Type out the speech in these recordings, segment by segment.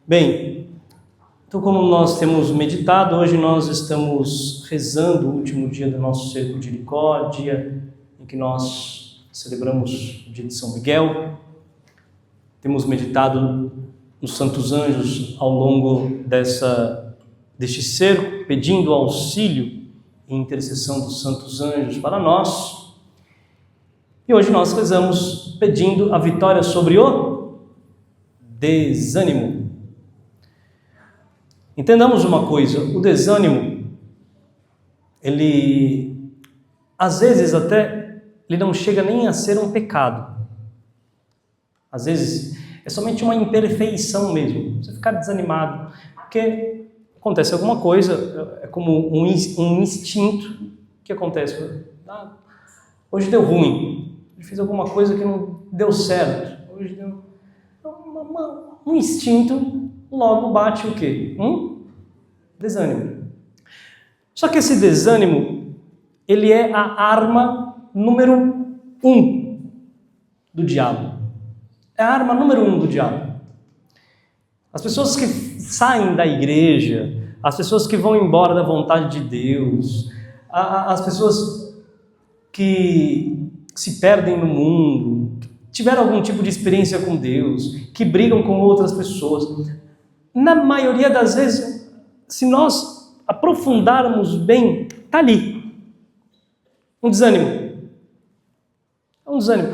Bem, então como nós temos meditado, hoje nós estamos rezando o último dia do nosso Cerco de Jericó, dia em que nós celebramos o dia de São Miguel. Temos meditado nos Santos Anjos ao longo deste cerco, pedindo auxílio e intercessão dos Santos Anjos para nós. E hoje nós rezamos pedindo a vitória sobre o desânimo. Entendamos uma coisa, o desânimo, ele às vezes até ele não chega nem a ser um pecado. Às vezes é somente uma imperfeição mesmo, você ficar desanimado, porque acontece alguma coisa, é como um instinto que acontece. Hoje deu ruim, hoje fiz alguma coisa que não deu certo, hoje deu um instinto, logo bate o quê? Desânimo. Só que esse desânimo, ele é a arma número 1 do diabo. É a arma número 1 do diabo. As pessoas que saem da igreja, as pessoas que vão embora da vontade de Deus, as pessoas que se perdem no mundo, que tiveram algum tipo de experiência com Deus, que brigam com outras pessoas, na maioria das vezes, se nós aprofundarmos bem, está ali. Um desânimo. Um desânimo.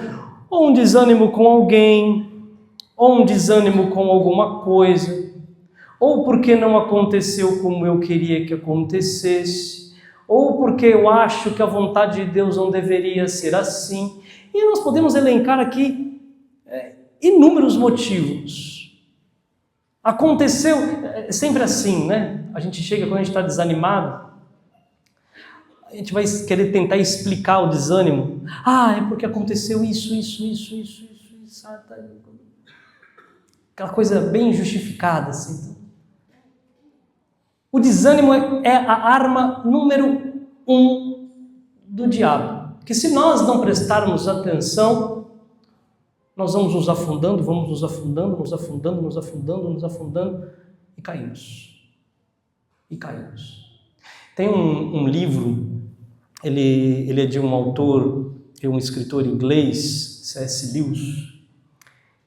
Ou um desânimo com alguém, ou um desânimo com alguma coisa, ou porque não aconteceu como eu queria que acontecesse, ou porque eu acho que a vontade de Deus não deveria ser assim. E nós podemos elencar aqui inúmeros motivos. Aconteceu, é sempre assim, né? A gente chega, quando a gente está desanimado, a gente vai querer tentar explicar o desânimo. É porque aconteceu isso. Aquela coisa bem justificada, assim. O desânimo é a arma número 1 do diabo. Porque se nós não prestarmos atenção, nós vamos nos afundando e caímos. Tem um livro, ele é de um autor, um escritor inglês, C.S. Lewis.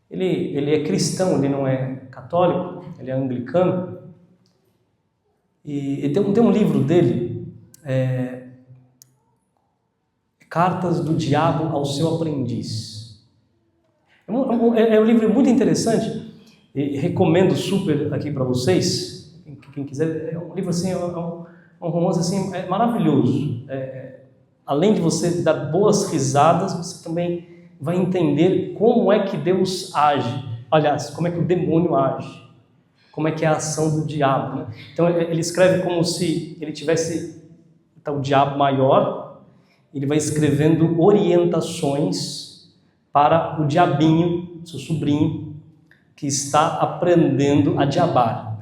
Ele é cristão, ele não é católico, ele é anglicano. E tem um livro dele, Cartas do Diabo ao Seu Aprendiz. É um livro muito interessante, e recomendo super aqui para vocês, quem quiser. É um livro assim, é um romance assim, maravilhoso. Além de você dar boas risadas, você também vai entender como é que Deus age. Aliás, como é que o demônio age, como é que é a ação do diabo, né? Então ele escreve como se ele tivesse o diabo maior, ele vai escrevendo orientações para o diabinho, seu sobrinho, que está aprendendo a diabar.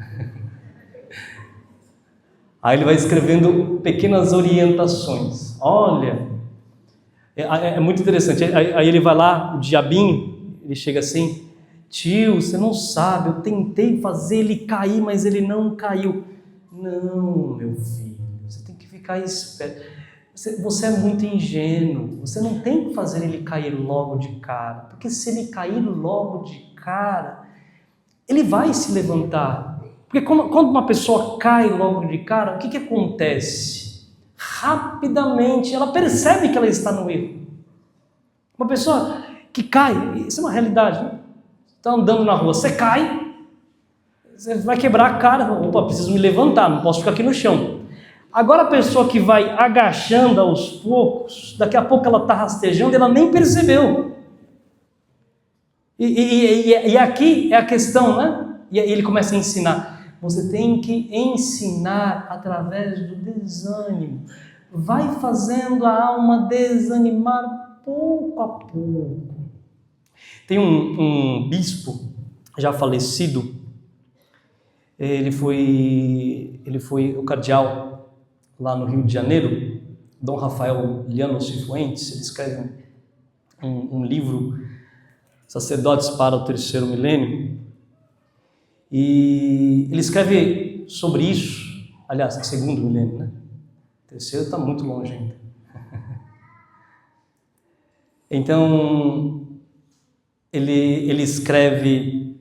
Aí ele vai escrevendo pequenas orientações. Olha, é muito interessante. Aí ele vai lá, o diabinho, ele chega assim: tio, você não sabe, eu tentei fazer ele cair, mas ele não caiu. Não, meu filho, você tem que ficar esperto. Você é muito ingênuo, você não tem que fazer ele cair logo de cara, porque se ele cair logo de cara, ele vai se levantar. Porque quando uma pessoa cai logo de cara, o que acontece? Rapidamente ela percebe que ela está no erro. Uma pessoa que cai, isso é uma realidade, né? Está andando na rua, você cai, você vai quebrar a cara, opa, preciso me levantar, não posso ficar aqui no chão. Agora a pessoa que vai agachando aos poucos, daqui a pouco ela está rastejando, ela nem percebeu. E aqui é a questão, né? E ele começa a ensinar. Você tem que ensinar através do desânimo. Vai fazendo a alma desanimar pouco a pouco. Tem um bispo já falecido, ele foi o cardeal lá no Rio de Janeiro, Dom Rafael Llanos Cifuentes. Ele escreve um livro, Sacerdotes para o Terceiro Milênio, E ele escreve sobre isso, aliás, segundo milênio, né? O terceiro está muito longe ainda. Então, ele escreve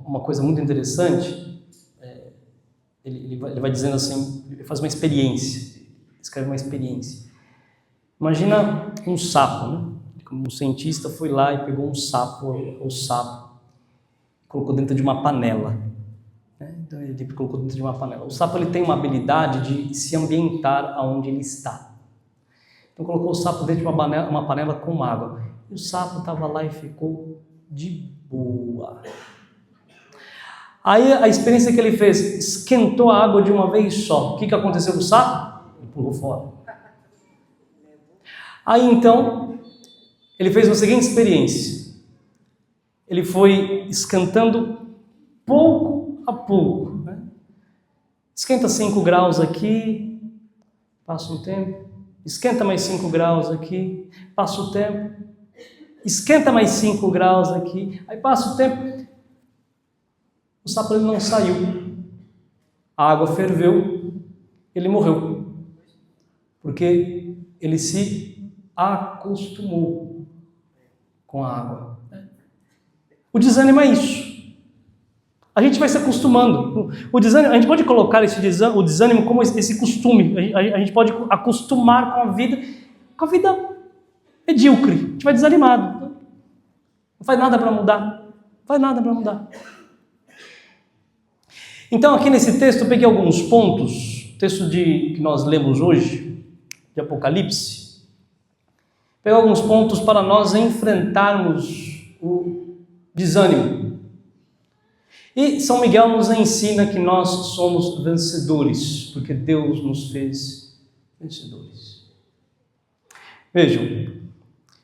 uma coisa muito interessante. Ele vai dizendo assim, ele faz uma experiência, escreve uma experiência. Imagina um sapo, né? Um cientista foi lá e pegou um sapo, colocou dentro de uma panela. Né? Então ele colocou dentro de uma panela. O sapo ele tem uma habilidade de se ambientar aonde ele está. Então colocou o sapo dentro de uma panela com água. E o sapo estava lá e ficou de boa. Aí a experiência que ele fez, esquentou a água de uma vez só. O que aconteceu com o sapo? Ele pulou fora. Aí então, ele fez a seguinte experiência. Ele foi esquentando pouco a pouco. Né? Esquenta 5 graus aqui, passa um tempo. Esquenta mais 5 graus aqui, passa o tempo. Esquenta mais 5 graus aqui, aí passa o tempo. O sapo ele não saiu. A água ferveu, ele morreu. Porque ele se acostumou com a água. O desânimo é isso. A gente vai se acostumando. O desânimo, a gente pode colocar o desânimo como esse costume. A gente pode acostumar com a vida medíocre. A gente vai desanimado. Não faz nada para mudar. Não faz nada para mudar. Então, aqui nesse texto, eu peguei alguns pontos. Texto que nós lemos hoje, de Apocalipse. Peguei alguns pontos para nós enfrentarmos o desânimo. E São Miguel nos ensina que nós somos vencedores, porque Deus nos fez vencedores. Vejam,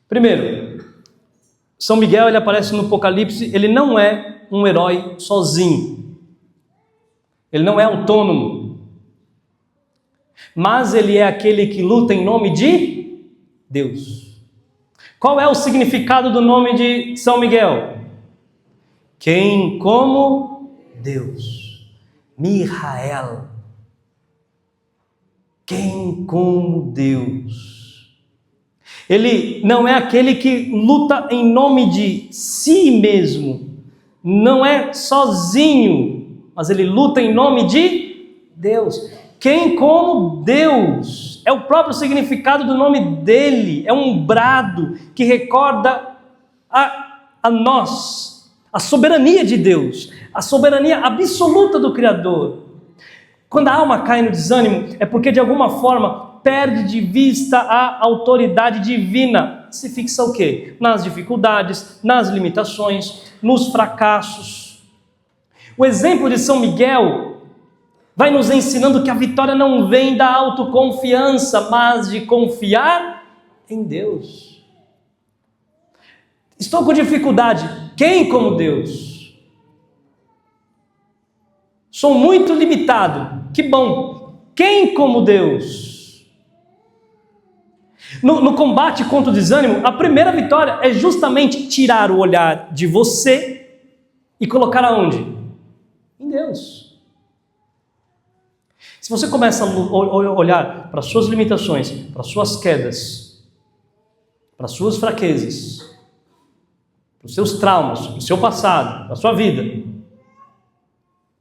primeiro, São Miguel ele aparece no Apocalipse, ele não é um herói sozinho, ele não é autônomo, mas ele é aquele que luta em nome de Deus. Qual é o significado do nome de São Miguel? Quem como Deus. Mihael. Quem como Deus. Ele não é aquele que luta em nome de si mesmo. Não é sozinho, mas ele luta em nome de Deus. Quem como Deus. É o próprio significado do nome dele. É um brado que recorda a nós. A soberania de Deus, a soberania absoluta do Criador. Quando a alma cai no desânimo, é porque de alguma forma perde de vista a autoridade divina. Se fixa o quê? Nas dificuldades, nas limitações, nos fracassos. O exemplo de São Miguel vai nos ensinando que a vitória não vem da autoconfiança, mas de confiar em Deus. Estou com dificuldade. Quem como Deus? Sou muito limitado. Que bom. Quem como Deus? No combate contra o desânimo, a primeira vitória é justamente tirar o olhar de você e colocar aonde? Em Deus. Se você começa a olhar para as suas limitações, para as suas quedas, para as suas fraquezas, para os seus traumas, para o seu passado, para a sua vida,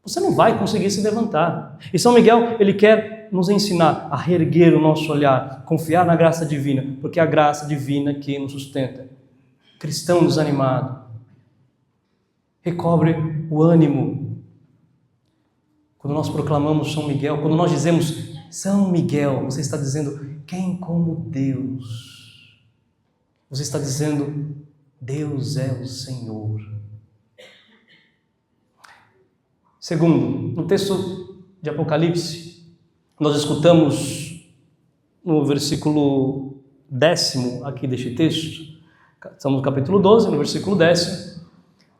você não vai conseguir se levantar. E São Miguel, ele quer nos ensinar a reerguer o nosso olhar, confiar na graça divina, porque é a graça divina que nos sustenta. Cristão desanimado, recobre o ânimo. Quando nós proclamamos São Miguel, quando nós dizemos São Miguel, você está dizendo quem como Deus. Você está dizendo Deus é o Senhor. Segundo, no texto de Apocalipse, nós escutamos no versículo 10º aqui deste texto, estamos no capítulo 12, no versículo 10º,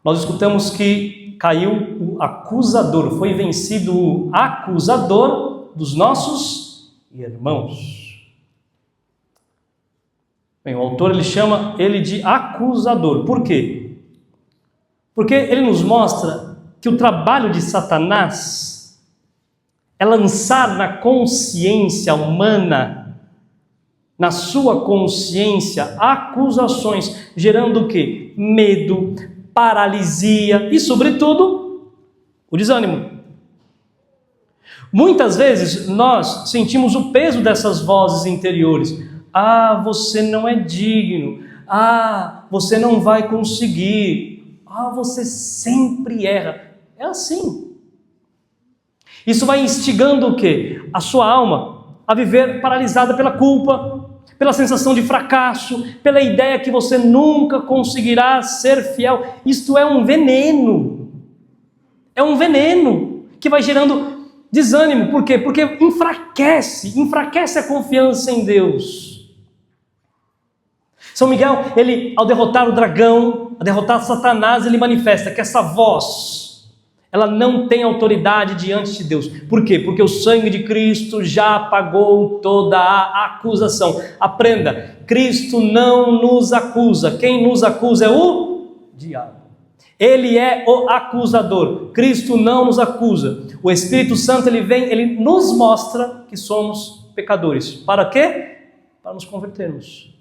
nós escutamos que caiu o acusador, foi vencido o acusador dos nossos irmãos. Bem, o autor ele chama ele de acusador. Por quê? Porque ele nos mostra que o trabalho de Satanás é lançar na consciência humana, na sua consciência, acusações, gerando o quê? Medo, paralisia e, sobretudo, o desânimo. Muitas vezes nós sentimos o peso dessas vozes interiores. Ah, você não é digno. Ah, você não vai conseguir. Ah, você sempre erra. É assim. Isso vai instigando o quê? A sua alma a viver paralisada pela culpa, pela sensação de fracasso, pela ideia que você nunca conseguirá ser fiel. Isto é um veneno. É um veneno que vai gerando desânimo. Por quê? Porque enfraquece a confiança em Deus. São Miguel, ele, ao derrotar o dragão, ao derrotar Satanás, ele manifesta que essa voz, ela não tem autoridade diante de Deus. Por quê? Porque o sangue de Cristo já apagou toda a acusação. Aprenda, Cristo não nos acusa. Quem nos acusa é o diabo. Ele é o acusador. Cristo não nos acusa. O Espírito Santo, ele vem, ele nos mostra que somos pecadores. Para quê? Para nos convertermos.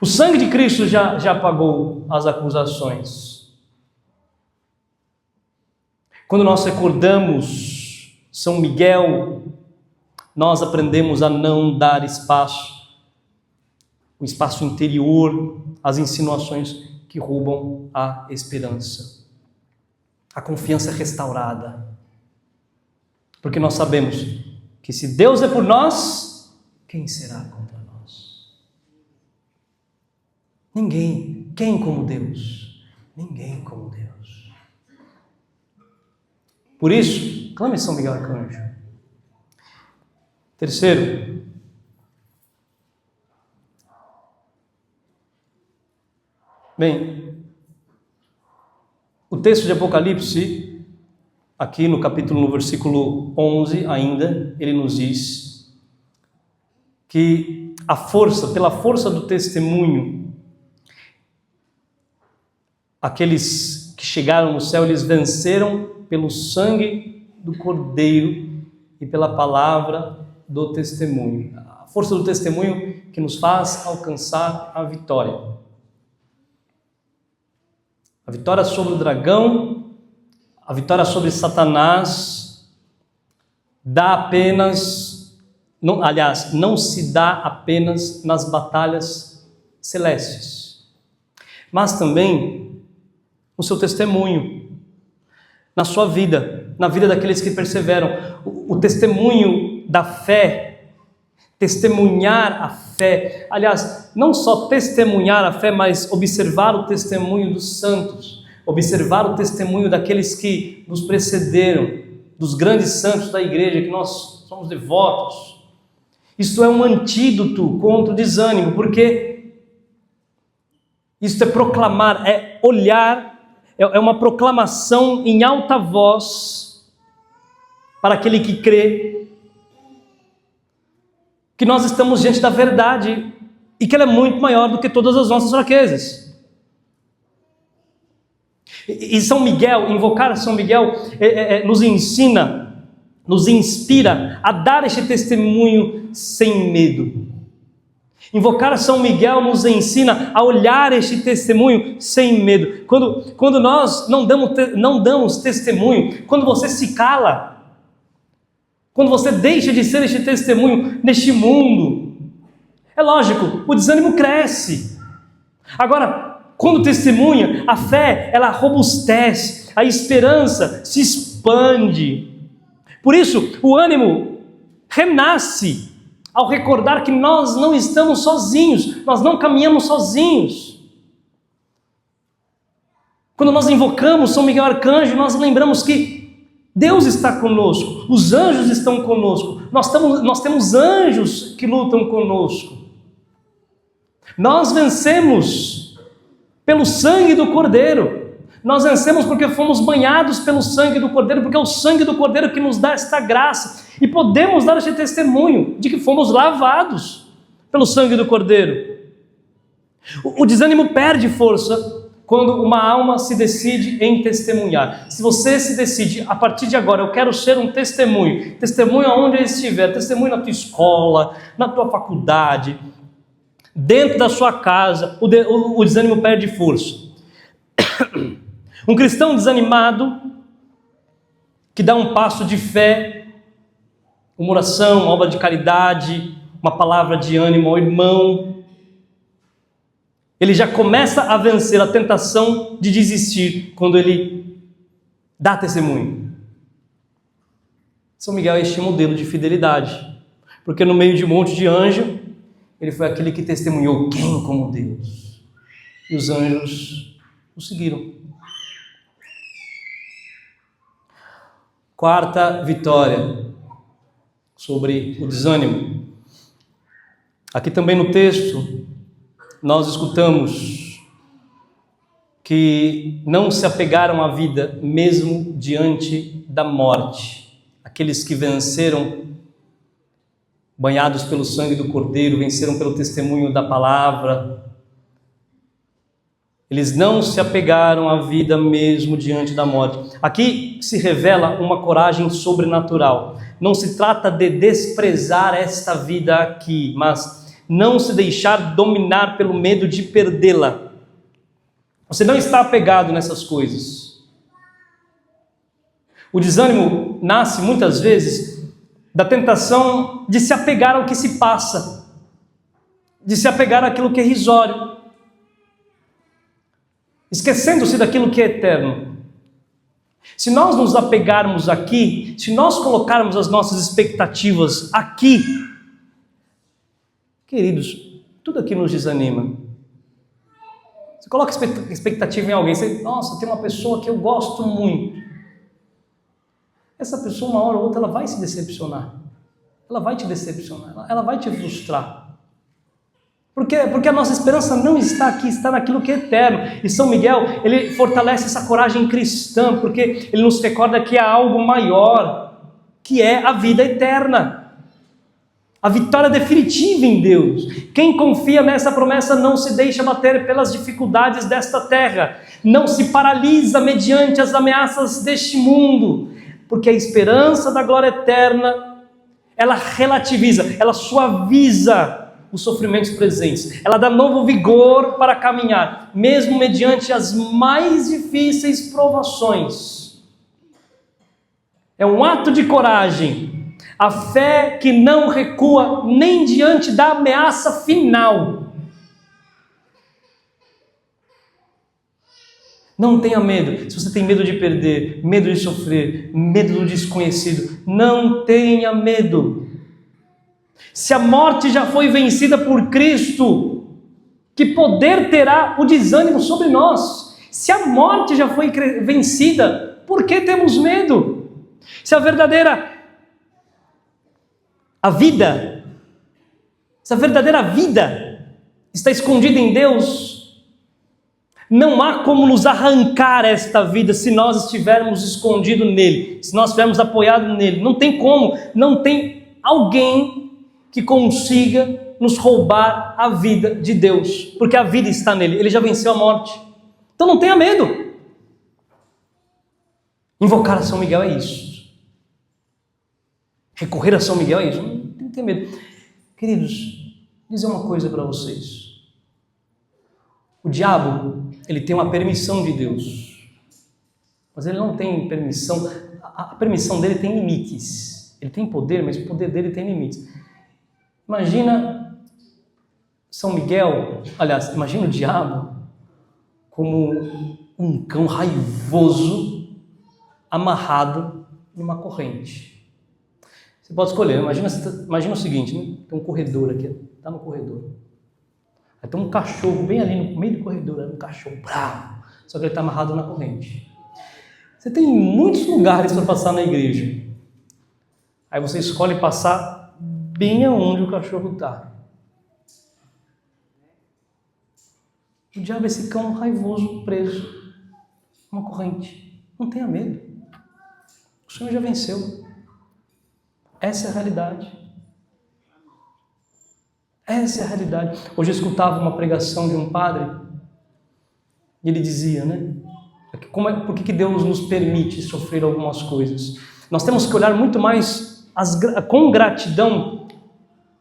O sangue de Cristo já apagou as acusações. Quando nós recordamos São Miguel, nós aprendemos a não dar espaço, o espaço interior, às insinuações que roubam a esperança, a confiança restaurada. Porque nós sabemos que se Deus é por nós, quem será contra nós? Ninguém. Quem como Deus? Ninguém como Deus. Por isso, clame São Miguel Arcanjo. Terceiro, bem, o texto de Apocalipse, aqui no capítulo, no versículo 11 ainda, ele nos diz que pela força do testemunho, aqueles que chegaram no céu, eles venceram pelo sangue do Cordeiro e pela palavra do testemunho. A força do testemunho que nos faz alcançar a vitória. A vitória sobre o dragão, a vitória sobre Satanás, não se dá apenas nas batalhas celestes, mas também no seu testemunho, na sua vida, na vida daqueles que perseveram. O testemunho da fé, testemunhar a fé, aliás, não só testemunhar a fé, mas observar o testemunho dos santos, observar o testemunho daqueles que nos precederam, dos grandes santos da igreja, que nós somos devotos. Isso é um antídoto contra o desânimo, porque isso é proclamar, é olhar, é uma proclamação em alta voz para aquele que crê que nós estamos diante da verdade e que ela é muito maior do que todas as nossas fraquezas. E São Miguel, invocar São Miguel nos ensina, nos inspira a dar este testemunho sem medo. Invocar São Miguel nos ensina a olhar este testemunho sem medo. Quando nós não damos testemunho, quando você se cala, quando você deixa de ser este testemunho neste mundo, é lógico, o desânimo cresce. Agora, quando testemunha, a fé, ela robustece, a esperança se expande. Por isso, o ânimo renasce ao recordar que nós não estamos sozinhos, nós não caminhamos sozinhos. Quando nós invocamos São Miguel Arcanjo, nós lembramos que Deus está conosco, os anjos estão conosco, nós temos anjos que lutam conosco. Nós vencemos pelo sangue do Cordeiro. Nós vencemos porque fomos banhados pelo sangue do Cordeiro, porque é o sangue do Cordeiro que nos dá esta graça. E podemos dar esse testemunho de que fomos lavados pelo sangue do Cordeiro. O desânimo perde força quando uma alma se decide em testemunhar. Se você se decide, a partir de agora, eu quero ser um testemunho, testemunho aonde eu estiver, testemunho na tua escola, na tua faculdade, dentro da sua casa, o desânimo perde força. Um cristão desanimado, que dá um passo de fé, uma oração, uma obra de caridade, uma palavra de ânimo ao irmão, ele já começa a vencer a tentação de desistir quando ele dá testemunho. São Miguel é este modelo de fidelidade, porque no meio de um monte de anjo, ele foi aquele que testemunhou quem como Deus. E os anjos o seguiram. Quarta vitória sobre o desânimo. Aqui também no texto, nós escutamos que não se apegaram à vida mesmo diante da morte. Aqueles que venceram, banhados pelo sangue do Cordeiro, venceram pelo testemunho da palavra. Eles não se apegaram à vida mesmo diante da morte. Aqui se revela uma coragem sobrenatural. Não se trata de desprezar esta vida aqui, mas não se deixar dominar pelo medo de perdê-la. Você não está apegado nessas coisas. O desânimo nasce muitas vezes da tentação de se apegar ao que se passa, de se apegar àquilo que é irrisório, esquecendo-se daquilo que é eterno. Se nós nos apegarmos aqui, se nós colocarmos as nossas expectativas aqui, queridos, tudo aqui nos desanima. Você coloca expectativa em alguém, você, nossa, tem uma pessoa que eu gosto muito. Essa pessoa, uma hora ou outra, ela vai se decepcionar. Ela vai te decepcionar, ela vai te frustrar. Por quê? Porque a nossa esperança não está aqui, está naquilo que é eterno. E São Miguel, ele fortalece essa coragem cristã, porque ele nos recorda que há algo maior, que é a vida eterna. A vitória definitiva em Deus. Quem confia nessa promessa não se deixa bater pelas dificuldades desta terra, não se paralisa mediante as ameaças deste mundo, porque a esperança da glória eterna, ela relativiza, ela suaviza os sofrimentos presentes, ela dá novo vigor para caminhar, mesmo mediante as mais difíceis provações. É um ato de coragem, a fé que não recua nem diante da ameaça final. Não tenha medo. Se você tem medo de perder, medo de sofrer, medo do desconhecido, não tenha medo. Se a morte já foi vencida por Cristo, que poder terá o desânimo sobre nós? Se a morte já foi vencida, por que temos medo? Se a verdadeira vida está escondida em Deus, não há como nos arrancar esta vida se nós estivermos escondidos nele, se nós estivermos apoiados nele. Não tem como, não tem alguém que consiga nos roubar a vida de Deus, porque a vida está nele, ele já venceu a morte. Então não tenha medo. Invocar a São Miguel é isso. Recorrer a São Miguel é isso. Não tem que ter medo. Queridos, vou dizer uma coisa para vocês. O diabo, ele tem uma permissão de Deus, mas ele não tem permissão. A permissão dele tem limites. Ele tem poder, mas o poder dele tem limites. Imagina São Miguel, aliás, imagina o diabo como um cão raivoso amarrado numa corrente. Você pode escolher, imagina o seguinte, né? Tem um corredor aqui, está no corredor. Aí tem um cachorro bem ali no meio do corredor, um cachorro bravo, só que ele está amarrado na corrente. Você tem muitos lugares para passar na igreja. Aí você escolhe passar bem aonde o cachorro está. O diabo é esse cão raivoso preso numa corrente. Não tenha medo. O Senhor já venceu. Essa é a realidade. Essa é a realidade. Hoje eu escutava uma pregação de um padre E ele dizia, né? Por que Deus nos permite sofrer algumas coisas? Nós temos que olhar muito mais com gratidão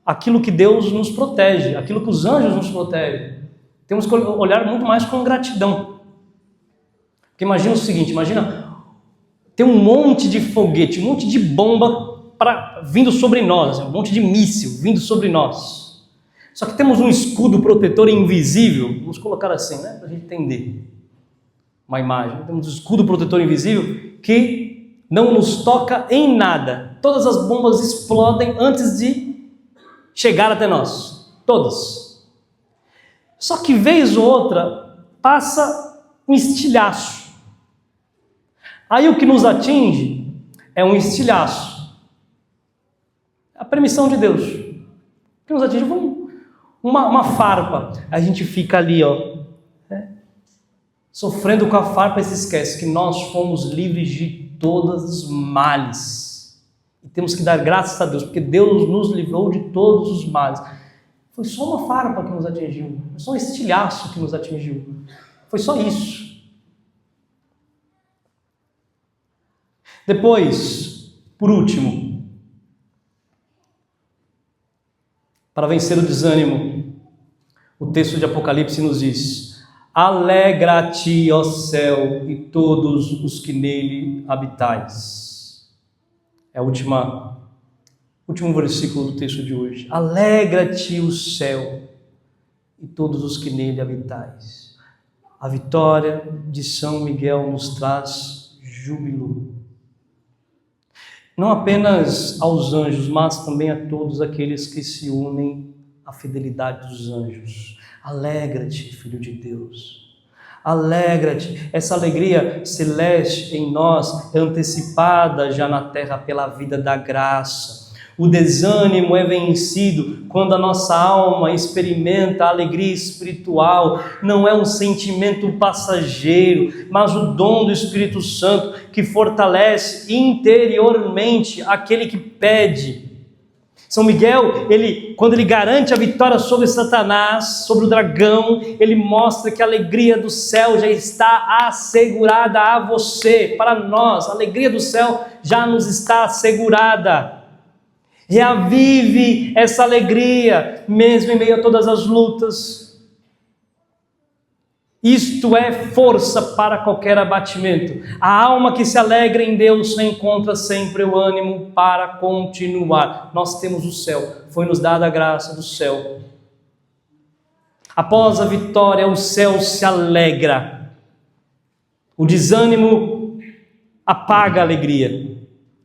aquilo que Deus nos protege, aquilo que os anjos nos protegem. Temos que olhar muito mais com gratidão. Porque imagina o seguinte, imagina ter um monte de foguete, um monte de bomba vindo sobre nós, um monte de míssil vindo sobre nós. Só que temos um escudo protetor invisível, vamos colocar assim, né, para a gente entender uma imagem. Temos um escudo protetor invisível que não nos toca em nada. Todas as bombas explodem antes de chegar até nós, todas. Só que vez ou outra passa um estilhaço. Aí o que nos atinge é um estilhaço. A permissão de Deus. O que nos atinge uma farpa. A gente fica ali, sofrendo com a farpa e se esquece que nós fomos livres de todos os males. E temos que dar graças a Deus, porque Deus nos livrou de todos os males. Foi só uma farpa que nos atingiu. Foi só um estilhaço que nos atingiu. Foi só isso. Depois, por último, para vencer o desânimo, o texto de Apocalipse nos diz: alegra-te, ó céu, e todos os que nele habitais. É o último versículo do texto de hoje. Alegra-te, o céu, e todos os que nele habitais. A vitória de São Miguel nos traz júbilo. Não apenas aos anjos, mas também a todos aqueles que se unem à fidelidade dos anjos. Alegra-te, Filho de Deus. Alegra-te. Essa alegria celeste em nós é antecipada já na terra pela vida da graça. O desânimo é vencido quando a nossa alma experimenta a alegria espiritual. Não é um sentimento passageiro, mas o dom do Espírito Santo que fortalece interiormente aquele que pede. São Miguel, quando ele garante a vitória sobre Satanás, sobre o dragão, ele mostra que a alegria do céu já está assegurada a você, para nós. A alegria do céu já nos está assegurada. Reavive essa alegria, mesmo em meio a todas as lutas. Isto é força para qualquer abatimento. A alma que se alegra em Deus encontra sempre o ânimo para continuar. Nós temos o céu, foi nos dada a graça do céu. Após a vitória, o céu se alegra. O desânimo apaga a alegria.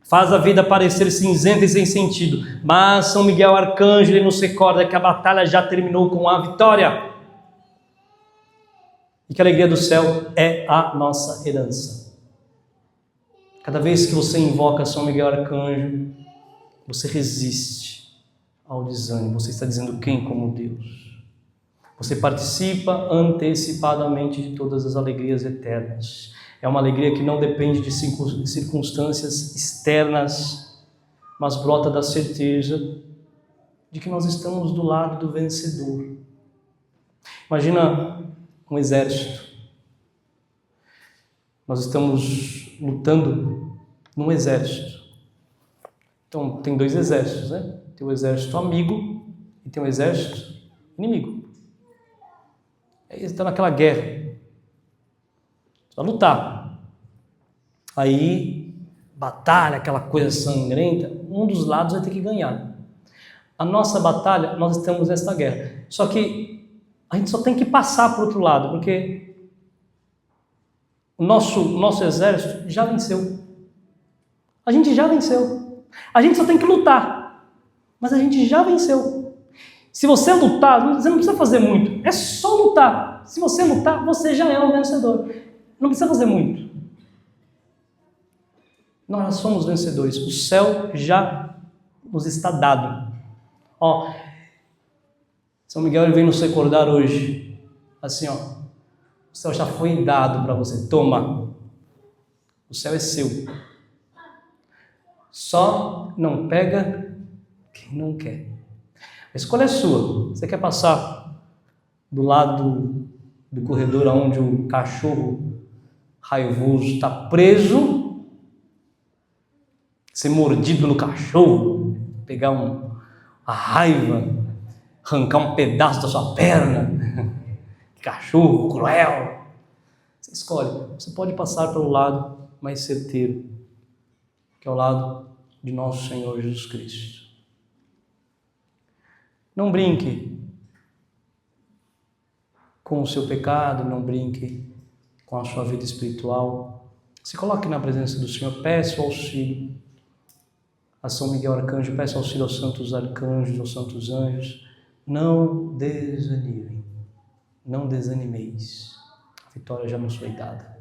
Faz a vida parecer cinzenta e sem sentido. Mas São Miguel Arcanjo, ele nos recorda que a batalha já terminou com a vitória. E que a alegria do céu é a nossa herança. Cada vez que você invoca São Miguel Arcanjo, você resiste ao desânimo. Você está dizendo: quem como Deus? Você participa antecipadamente de todas as alegrias eternas. É uma alegria que não depende de circunstâncias externas, mas brota da certeza de que nós estamos do lado do vencedor. Imagina um exército. Nós estamos lutando num exército. Então, tem dois exércitos, né? Tem o exército amigo e tem o exército inimigo. Aí está naquela guerra. Para lutar. Aí, batalha, aquela coisa sangrenta, um dos lados vai ter que ganhar. A nossa batalha, nós estamos nessa guerra. Só que a gente só tem que passar para o outro lado, porque o nosso exército já venceu. A gente já venceu. A gente só tem que lutar, mas a gente já venceu. Se você lutar, você não precisa fazer muito, é só lutar. Se você lutar, você já é um vencedor. Não precisa fazer muito. Nós somos vencedores. O céu já nos está dado. São Miguel ele vem nos recordar hoje. Assim, o céu já foi dado para você. Toma. O céu é seu. Só não pega quem não quer. A escolha é sua. Você quer passar do lado do corredor onde o cachorro raivoso está preso, ser mordido pelo cachorro, pegar a raiva, arrancar um pedaço da sua perna, cachorro cruel. Você escolhe. Você pode passar pelo lado mais certeiro, que é o lado de nosso Senhor Jesus Cristo. Não brinque com o seu pecado, não brinque com a sua vida espiritual. Se coloque na presença do Senhor, peça o auxílio a São Miguel Arcanjo, peça auxílio aos santos arcanjos, aos santos anjos. Não desanimem, não desanimeis, a vitória já nos foi dada.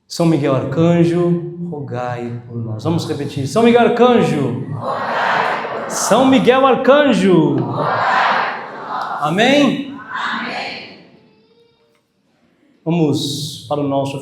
São Miguel Arcanjo, rogai por nós. Vamos repetir. São Miguel Arcanjo, rogai por nós. São Miguel Arcanjo, rogai por nós. Amém? Amém. Vamos para o nosso